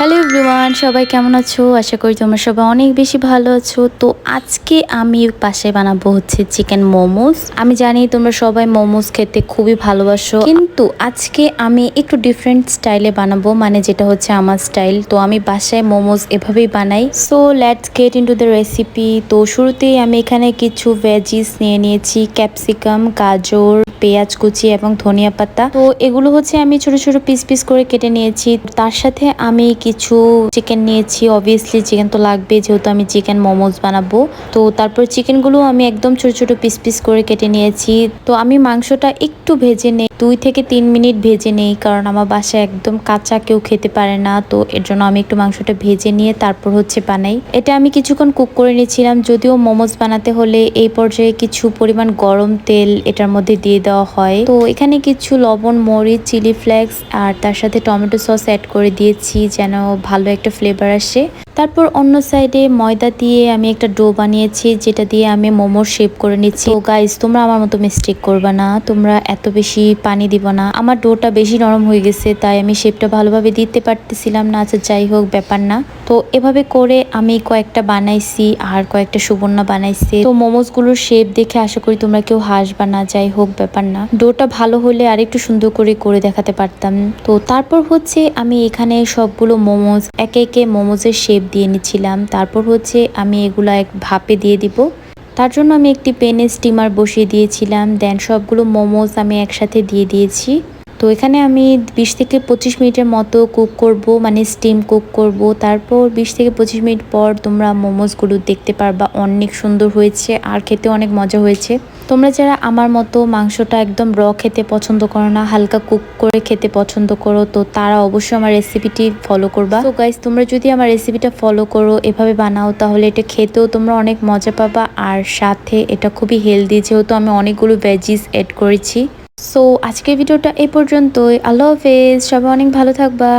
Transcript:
Hello everyone, সবাই কেমন আছো? আশা করি তোমরা সবাই অনেক বেশি ভালো আছো। তো আজকে আমি বাসায় বানাবো হচ্ছে চিকেন মোমোস। আমি জানি তোমরা সবাই মোমোস খেতে খুবই ভালোবাসো, কিন্তু আজকে আমি একটু ডিফারেন্ট স্টাইলে বানাবো, মানে যেটা হচ্ছে আমার স্টাইল। তো আমি বাসায় মোমোস এভাবেই বানাই। So let's get into the recipe. তো শুরুতেই আমি এখানে কিছু ভেজিস নিয়ে নিয়েছি, ক্যাপসিকাম, গাজর, পেঁয়াজ কুচি এবং ধনিয়া পাতা। তো এগুলো হচ্ছে আমি ছোট ছোট পিস পিস করে কেটে নিয়েছি। তার সাথে আমি কিছু চিকেন নিয়েছি। অবভিয়াসলি চিকেন তো লাগবে, যেহেতু আমি চিকেন মোমোস বানাবো। তো তারপর চিকেনগুলো আমি একদম ছোট ছোট পিস পিস করে কেটে নিয়েছি। তো আমি মাংসটা একটু ভেজে নেই, 2 থেকে 3 মিনিট ভেজে নেই, কারণ আমার বাসায় একদম কাঁচা কেউ খেতে পারে না। তো এর জন্য আমি একটু মাংসটা ভেজে নিয়ে তারপর হচ্ছে বানাই। এটা আমি কিছুক্ষণ কুক করে নিয়েছিলাম। যদিও মোমোস বানাতে হলে এই পর্যায়ে কিছু পরিমাণ গরম তেল এটার মধ্যে দিয়ে দেওয়া হয়। তো এখানে কিছু লবণ, মরিচ, চিলি ফ্লেক্স আর তার সাথে টমেটো সস অ্যাড করে দিয়েছি যেন ভালো একটা ফ্লেভার আসে। তারপর অন্য সাইডে ময়দা দিয়ে আমি একটা ডো বানিয়েছি, যেটা দিয়ে আমি মোমোর শেপ করে নিচ্ছি। তো গাইস, তোমরা আমার মতো মিস্টেক করবা না, তোমরা এত বেশি পানি দিবা না। আমার ডোটা বেশি নরম হয়ে গেছে, তাই আমি শেপটা ভালোভাবে দিতে পারতেছিলাম না। আচ্ছা যাই হোক, ব্যাপার না। তো এভাবে করে আমি কয়েকটা বানাইছি আর কয়েকটা সুবর্ণা বানাইছি। তো মোমোস গুলোর শেপ দেখে আশা করি তোমরা কেউ হাসবা না। যাই হোক, ব্যাপার না। ডোটা ভালো হলে আর একটু সুন্দর করে দেখাতে পারতাম। তো তারপর হচ্ছে আমি এখানে সবগুলো মোমোস একে একে মোমোসের শেপ দিয়ে নিচ্ছিলাম। তারপর হচ্ছে আমি এগুলা এক ভাপে দিয়ে দিব। তার জন্য আমি একটি পেনে স্টিমার বসিয়ে দিয়েছিলাম। দেন সবগুলো মোমোস আমি একসাথে দিয়ে দিয়েছি। তো এখানে আমি 20 থেকে 25 মিনিটের মতো কুক করব, মানে স্টিম কুক করব। তারপর 20 থেকে 25 মিনিট পর তোমরা মোমোসগুলো দেখতে পারবা অনেক সুন্দর হয়েছে আর খেতে অনেক মজা হয়েছে। তোমরা যারা আমার মতো মাংসটা একদম র খেতে পছন্দ করো না, হালকা কুক করে খেতে পছন্দ করো, তো তারা অবশ্যই আমার রেসিপিটি ফলো করবা। তো গাইস, তোমরা যদি আমার রেসিপিটা ফলো করো, এভাবে বানাও, তাহলে এটা খেতেও তোমরা অনেক মজা পাবা। আর সাথে এটা খুবই হেলদি, যেহেতু আমি অনেকগুলো ভেজিস অ্যাড করেছি। সো আজকের ভিডিওটা এই পর্যন্তই। আল্লাহ হাফেজ, সবাই অনেক ভালো থাকবা।